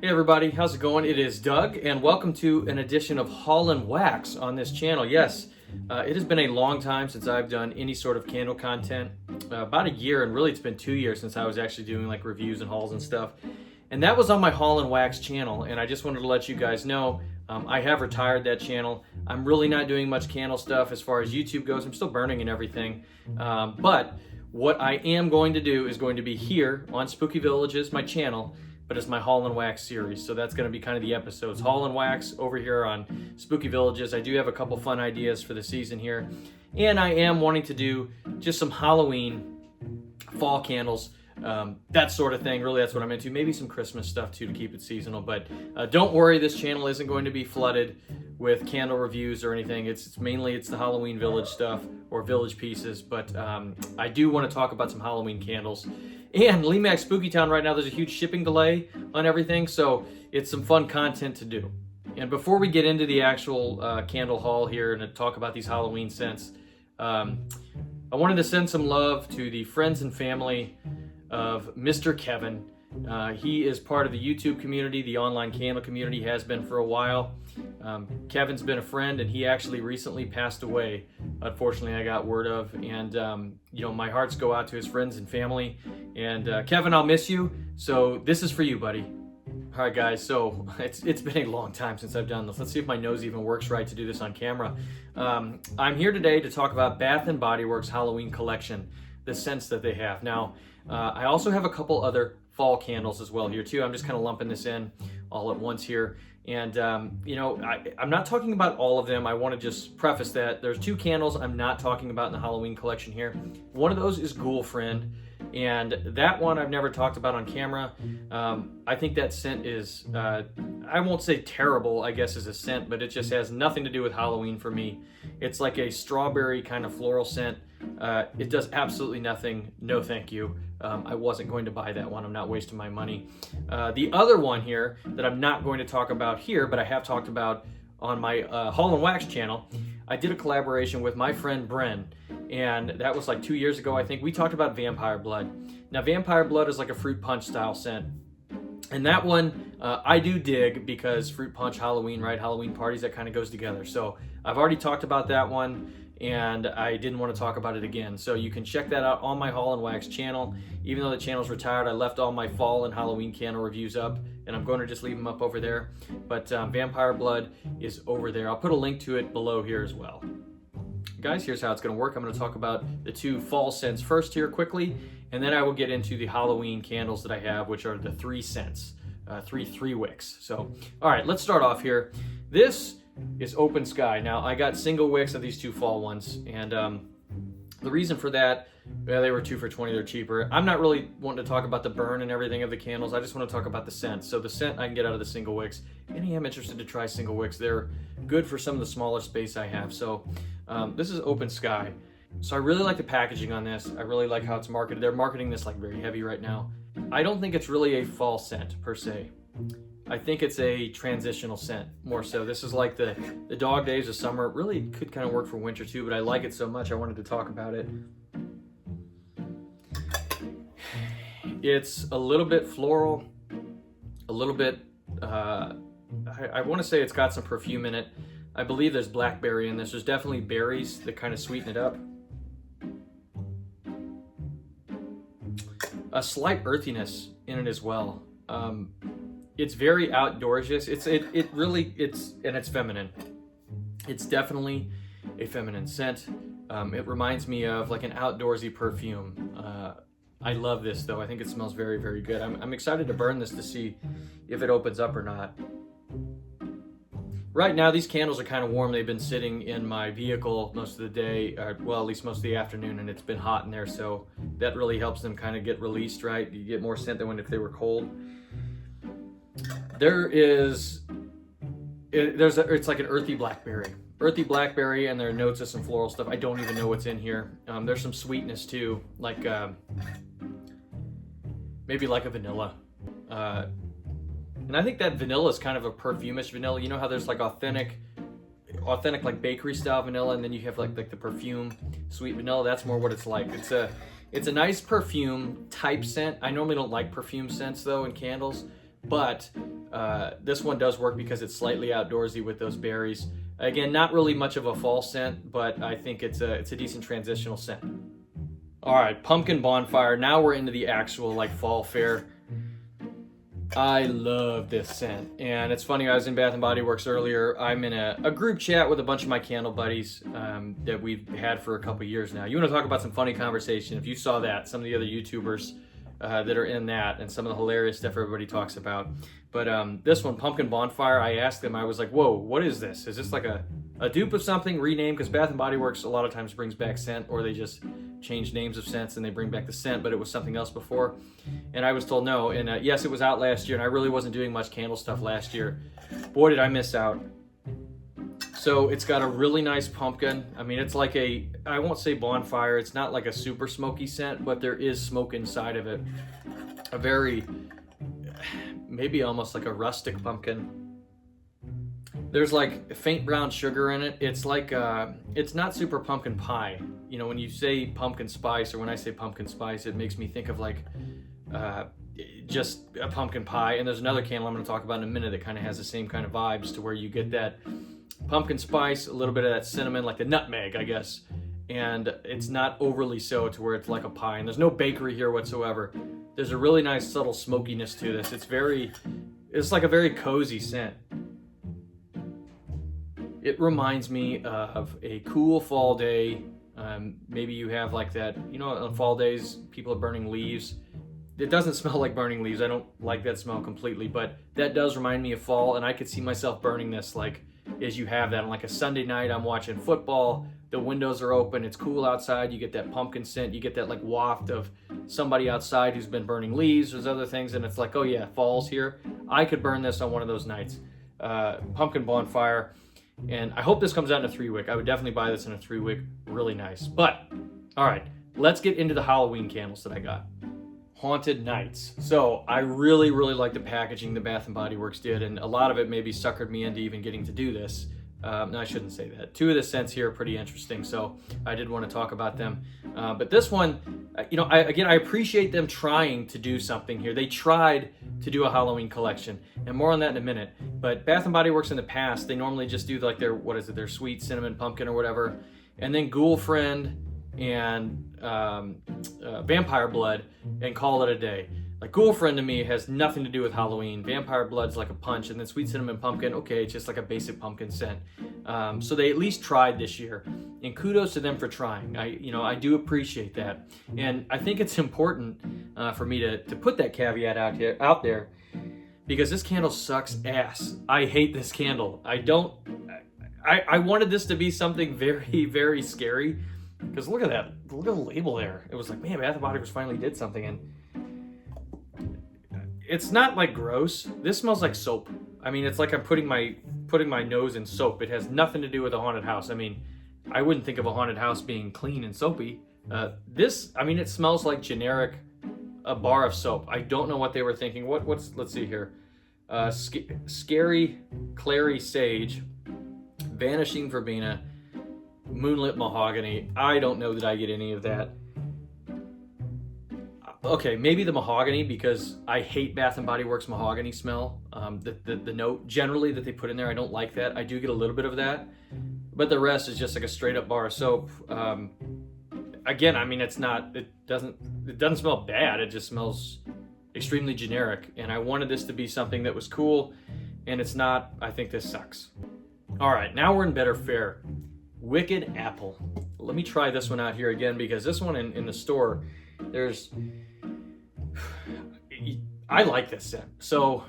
Hey everybody, how's it going? It is Doug, and welcome to an edition of Haul and Wax on this channel. Yes, it has been a long time since I've done any sort of candle content. About a year, and really it's been 2 years since I was actually doing like reviews and hauls and stuff. And that was on my Haul and Wax channel, and I just wanted to let you guys know I have retired that channel. I'm really not doing much candle stuff as far as YouTube goes. I'm still burning and everything. But what I am going to do is going to be here on Spooky Villages, my channel, but it's my Haul and Wax series. So that's going to be kind of the episodes. Haul and Wax over here on Spooky Villages. I do have a couple fun ideas for the season here. And I am wanting to do just some Halloween fall candles, that sort of thing. Really, that's what I'm into. Maybe some Christmas stuff too to keep it seasonal. But don't worry, this channel isn't going to be flooded with candle reviews or anything. It's mainly the Halloween village stuff or village pieces. But I do want to talk about some Halloween candles. And Lemax Spooky Town right now, there's a huge shipping delay on everything, so it's some fun content to do. And before we get into the actual candle haul here and to talk about these Halloween scents, I wanted to send some love to the friends and family of Mr. Kevin. He is part of the YouTube community, the online candle community, has been for a while. Kevin's been a friend, and he actually recently passed away. Unfortunately, I got word of, and my hearts go out to his friends and family. And Kevin, I'll miss you. So this is for you, buddy. All right, guys. So it's been a long time since I've done this. Let's see if my nose even works right to do this on camera. I'm here today to talk about Bath and Body Works Halloween collection, the scents that they have. Now, I also have a couple other fall candles as well here too. I'm just kind of lumping this in all at once here. And, I'm not talking about all of them. I want to just preface that there's two candles I'm not talking about in the Halloween collection here. One of those is Ghoul Friend, and that one I've never talked about on camera. I think that scent is, I won't say terrible, I guess, as a scent, but it just has nothing to do with Halloween for me. It's like a strawberry kind of floral scent. It does absolutely nothing. No, thank you. I wasn't going to buy that one. I'm not wasting my money. The other one here that I'm not going to talk about here, but I have talked about on my Haul and Wax channel, I did a collaboration with my friend Bren, and that was like 2 years ago, I think. We talked about Vampire Blood. Now, Vampire Blood is like a fruit punch style scent. And that one I do dig because fruit punch, Halloween, right? Halloween parties, that kind of goes together. So I've already talked about that one, and I didn't want to talk about it again. So you can check that out on my Haul and Wax channel. Even though the channel's retired, I left all my fall and Halloween candle reviews up, and I'm going to just leave them up over there. But Vampire Blood is over there. I'll put a link to it below here as well. Guys, here's how it's going to work. I'm going to talk about the two fall scents first here quickly, and then I will get into the Halloween candles that I have, which are the 3 scents, three wicks. So, all right, let's start off here. This is Open Sky. Now, I got single wicks of these two fall ones, and the reason for that, they were 2 for $20, they're cheaper. I'm not really wanting to talk about the burn and everything of the candles. I just want to talk about the scent. So the scent I can get out of the single wicks, and I am interested to try single wicks. They're good for some of the smaller space I have. So this is Open Sky. So I really like the packaging on this. I really like how it's marketed. They're marketing this like very heavy right now. I don't think it's really a fall scent per se. I think it's a transitional scent more so. This is like the dog days of summer. It really could kind of work for winter too, but I like it so much I wanted to talk about it. It's a little bit floral, a little bit, I want to say it's got some perfume in it. I believe there's blackberry in this. There's definitely berries that kind of sweeten it up. A slight earthiness in it as well. It's very outdoorsish. It's feminine. It's definitely a feminine scent. It reminds me of like an outdoorsy perfume. I love this though. I think it smells very, very good. I'm excited to burn this to see if it opens up or not. Right now, these candles are kind of warm. They've been sitting in my vehicle most of the day, well, at least most of the afternoon, and it's been hot in there, so that really helps them kind of get released, right? You get more scent than if they were cold. It's like an earthy blackberry, and there are notes of some floral stuff. I don't even know what's in here. There's some sweetness too, like maybe like a vanilla. And I think that vanilla is kind of a perfumish vanilla. You know how there's like authentic like bakery style vanilla, and then you have like the perfume sweet vanilla. That's more what it's like. It's a nice perfume type scent. I normally don't like perfume scents though in candles, but this one does work because it's slightly outdoorsy with those berries. Again, not really much of a fall scent, but I think it's a decent transitional scent. All right, pumpkin bonfire. Now we're into the actual like fall fare. I love this scent, and it's funny, I was in Bath & Body Works earlier. I'm in a group chat with a bunch of my candle buddies that we've had for a couple years now. You want to talk about some funny conversation? If you saw that, some of the other YouTubers that are in that, and some of the hilarious stuff everybody talks about. But this one, Pumpkin Bonfire, I asked them, I was like, whoa, what is this? Is this like a dupe of something, renamed? Because Bath & Body Works a lot of times brings back scent, or they just change names of scents and they bring back the scent, but it was something else before. And I was told no. And yes, it was out last year, and I really wasn't doing much candle stuff last year. Boy, did I miss out. So it's got a really nice pumpkin. I mean, it's like I won't say bonfire. It's not like a super smoky scent, but there is smoke inside of it. A very, maybe almost like a rustic pumpkin. There's like faint brown sugar in it. It's like, it's not super pumpkin pie. You know, when you say pumpkin spice, or when I say pumpkin spice, it makes me think of like just a pumpkin pie. And there's another candle I'm going to talk about in a minute that kind of has the same kind of vibes, to where you get that pumpkin spice, a little bit of that cinnamon, like the nutmeg, I guess. And it's not overly so to where it's like a pie. And there's no bakery here whatsoever. There's a really nice subtle smokiness to this. It's like a very cozy scent. It reminds me of a cool fall day. Maybe you have like that, you know, on fall days, people are burning leaves. It doesn't smell like burning leaves. I don't like that smell completely, but that does remind me of fall, and I could see myself burning this like as you have that on like a Sunday night. I'm watching football, the windows are open, it's cool outside, you get that pumpkin scent, you get that like waft of somebody outside who's been burning leaves, there's other things, and it's like, oh yeah, fall's here. I could burn this on one of those nights. Pumpkin bonfire. And I hope this comes out in a 3-wick. I would definitely buy this in a 3-wick. Really nice. But, all right, let's get into the Halloween candles that I got. Haunted Nights. So I really, really like the packaging the Bath & Body Works did, and a lot of it maybe suckered me into even getting to do this. No, I shouldn't say that. 2 of the scents here are pretty interesting, so I did want to talk about them. But this one, you know, I appreciate them trying to do something here. They tried to do a Halloween collection, and more on that in a minute. But Bath & Body Works in the past, they normally just do like their sweet cinnamon pumpkin or whatever, and then Ghoul Friend and Vampire Blood, and call it a day. Like Ghoul Friend to me has nothing to do with Halloween. Vampire Blood's like a punch, and then Sweet Cinnamon Pumpkin, okay, it's just like a basic pumpkin scent. So they at least tried this year, and kudos to them for trying. I do appreciate that, and I think it's important for me to put that caveat out there, because this candle sucks ass. I hate this candle. I wanted this to be something very, very scary, because look at that. Look at the label there. It was like, man, Bath & Body Works finally did something, and it's not like gross. This smells like soap. I mean, it's like I'm putting my nose in soap. It has nothing to do with a haunted house. I mean, I wouldn't think of a haunted house being clean and soapy. It smells like generic, a bar of soap. I don't know what they were thinking. Let's see here. Scary Clary Sage, Vanishing Verbena, Moonlit Mahogany. I don't know that I get any of that. Okay, maybe the mahogany, because I hate Bath & Body Works mahogany smell. The note generally that they put in there, I don't like that. I do get a little bit of that, but the rest is just like a straight up bar of soap. Again, I mean, it doesn't smell bad. It just smells extremely generic, and I wanted this to be something that was cool, and it's not. I think this sucks. All right, now we're in better fare. Wicked Apple. Let me try this one out here again, because this one in the store, I like this scent. So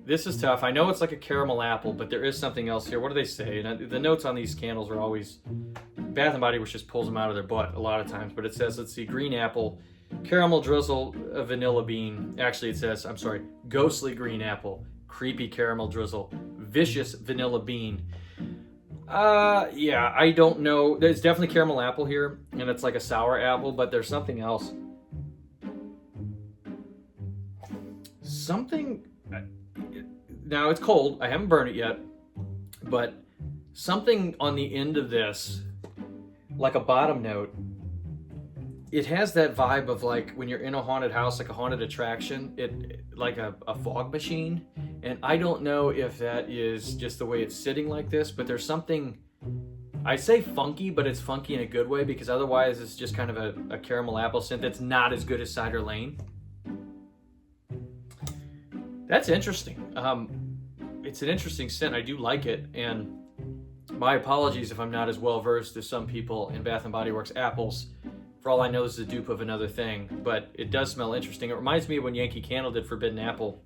this is tough. I know it's like a caramel apple, but there is something else here. What do they say? And the notes on these candles are always, Bath & Body Works just pulls them out of their butt a lot of times, but it says, let's see, green apple, caramel drizzle, vanilla bean. Actually, it says, I'm sorry, ghostly green apple, creepy caramel drizzle, vicious vanilla bean. Yeah, I don't know. There's definitely caramel apple here, and it's like a sour apple, but there's something else. Now it's cold. I haven't burned it yet, but something on the end of this, like a bottom note, it has that vibe of like when you're in a haunted house, like a haunted attraction, like a fog machine. And I don't know if that is just the way it's sitting like this, but there's something, I say funky, but it's funky in a good way, because otherwise it's just kind of a caramel apple scent that's not as good as Cider Lane. That's interesting. It's an interesting scent. I do like it, and my apologies if I'm not as well versed as some people in Bath & Body Works apples. For all I know, this is a dupe of another thing, but it does smell interesting. It reminds me of when Yankee Candle did Forbidden Apple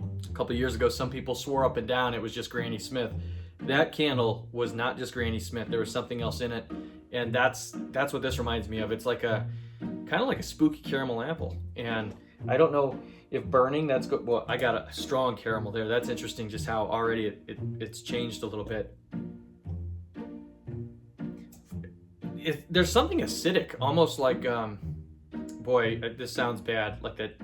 a couple of years ago. Some people swore up and down it was just Granny Smith. That candle was not just Granny Smith. There was something else in it, and that's what this reminds me of. It's like a kind of like a spooky caramel apple, and I don't know if burning, that's good. Well, I got a strong caramel there. That's interesting, just how already it's changed a little bit. There's something acidic, almost like, boy, this sounds bad, like that.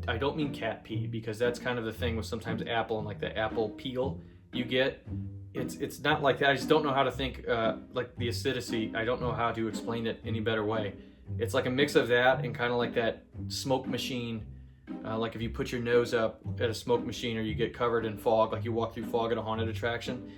I don't mean cat pee, because that's kind of the thing with sometimes apple and like the apple peel you get. It's not like that. I just don't know how to think, like the acidity. I don't know how to explain it any better way. It's like a mix of that and kind of like that smoke machine. Like if you put your nose up at a smoke machine, or you get covered in fog, like you walk through fog at a haunted attraction.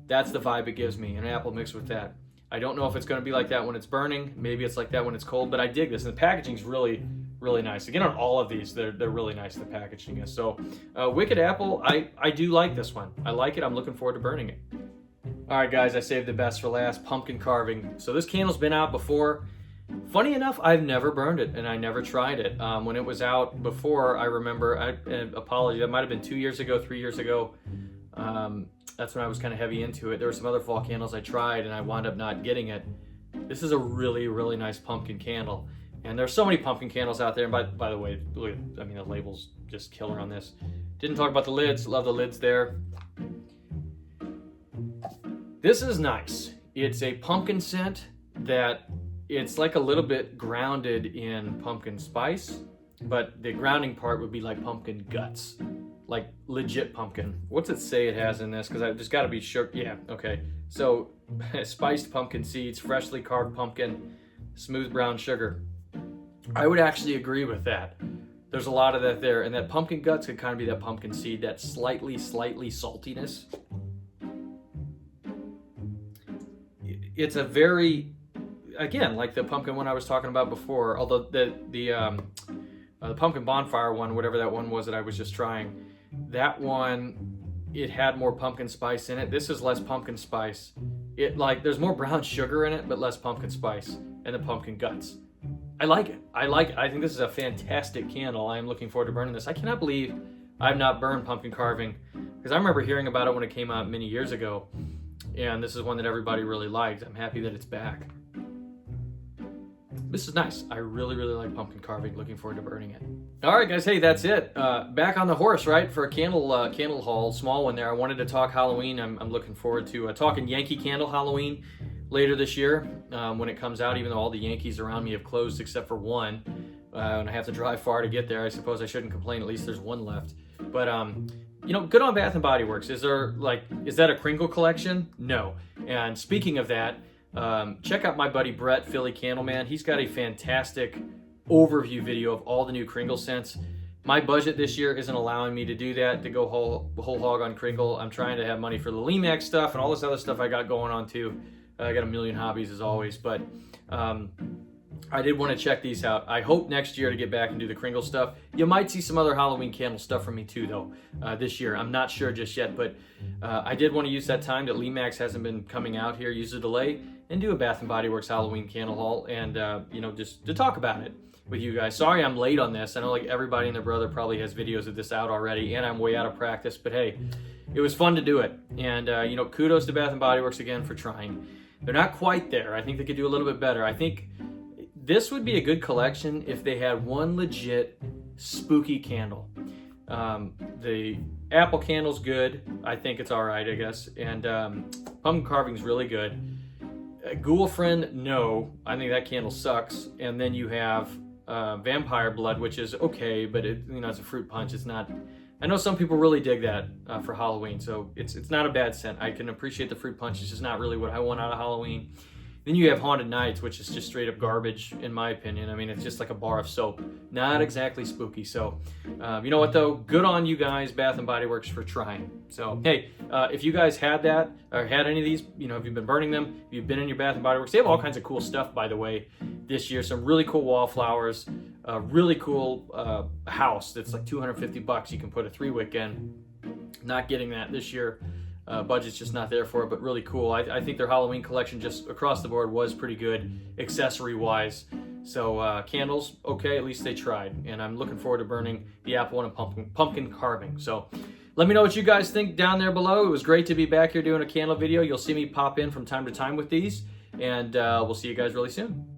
That's the vibe it gives me, an apple mixed with that. I don't know if it's going to be like that when it's burning. Maybe it's like that when it's cold, but I dig this. And the packaging's really, really nice. Again, on all of these, they're really nice, the packaging is. So, Wicked Apple, I do like this one. I like it. I'm looking forward to burning it. All right, guys, I saved the best for last, pumpkin carving. So this candle's been out before. Funny enough, I've never burned it, and I never tried it. When it was out before, I remember, apology, that might have been 2 years ago, 3 years ago. That's when I was kind of heavy into it. There were some other fall candles I tried, and I wound up not getting it. This is a really, really nice pumpkin candle. And there's so many pumpkin candles out there. And by the way, look, I mean, the label's just killer on this. Didn't talk about the lids. Love the lids there. This is nice. It's a pumpkin scent that it's like a little bit grounded in pumpkin spice, but the grounding part would be like pumpkin guts, like legit pumpkin. What's it say it has in this? Because I just got to be sure. Yeah, okay. So spiced pumpkin seeds, freshly carved pumpkin, smooth brown sugar. I would actually agree with that. There's a lot of that there, and that pumpkin guts could kind of be that pumpkin seed, that slightly saltiness. It's a very, again, like the pumpkin one I was talking about before, although the pumpkin bonfire one, whatever that one was that I was just trying, that one, it had more pumpkin spice in it. This is less pumpkin spice. There's more brown sugar in it, but less pumpkin spice, and the pumpkin guts. I like it. I think this is a fantastic candle. I am looking forward to burning this. I cannot believe I've not burned pumpkin carving, because I remember hearing about it when it came out many years ago, and this is one that everybody really liked. I'm happy that it's back. This is nice. I really, really like pumpkin carving. Looking forward to burning it. All right, guys. Hey, that's it. Back on the horse, right? For a candle haul, small one there. I wanted to talk Halloween. I'm looking forward to talking Yankee Candle Halloween later this year when it comes out, even though all the Yankees around me have closed except for one. And I have to drive far to get there. I suppose I shouldn't complain. At least there's one left. But, good on Bath & Body Works. Is that a crinkle collection? No. And speaking of that, check out my buddy Brett, Philly Candleman. He's got a fantastic overview video of all the new Kringle scents. My budget this year isn't allowing me to do that, to go whole hog on Kringle. I'm trying to have money for the Limax stuff and all this other stuff I got going on too. I got a million hobbies as always, but I did want to check these out. I hope next year to get back and do the Kringle stuff. You might see some other Halloween candle stuff from me too, though, this year. I'm not sure just yet, but I did want to use that time that Limax hasn't been coming out here, use a delay, and do a Bath & Body Works Halloween candle haul, and just to talk about it with you guys. Sorry I'm late on this. I know like everybody and their brother probably has videos of this out already, and I'm way out of practice, but hey, it was fun to do it. And kudos to Bath & Body Works again for trying. They're not quite there. I think they could do a little bit better. I think this would be a good collection if they had one legit spooky candle. The apple candle's good. I think it's all right, I guess. And pumpkin carving's really good. Ghoul Friend, no. I think that candle sucks. And then you have Vampire Blood, which is okay, but it's a fruit punch. It's not. I know some people really dig that for Halloween, so it's not a bad scent. I can appreciate the fruit punch. It's just not really what I want out of Halloween. Then you have Haunted Nights, which is just straight up garbage, in my opinion. I mean, it's just like a bar of soap. Not exactly spooky. So, you know what, though? Good on you guys, Bath & Body Works, for trying. So, hey, if you guys had that, or had any of these, you know, if you've been burning them, if you've been in your Bath & Body Works, they have all kinds of cool stuff, by the way, this year. Some really cool wallflowers, a really cool house that's like $250 you can put a 3-wick in. Not getting that this year. Budget's just not there for it, but really cool. I think their Halloween collection just across the board was pretty good, accessory-wise. So candles, okay, at least they tried. And I'm looking forward to burning the apple one and pumpkin carving. So let me know what you guys think down there below. It was great to be back here doing a candle video. You'll see me pop in from time to time with these. And we'll see you guys really soon.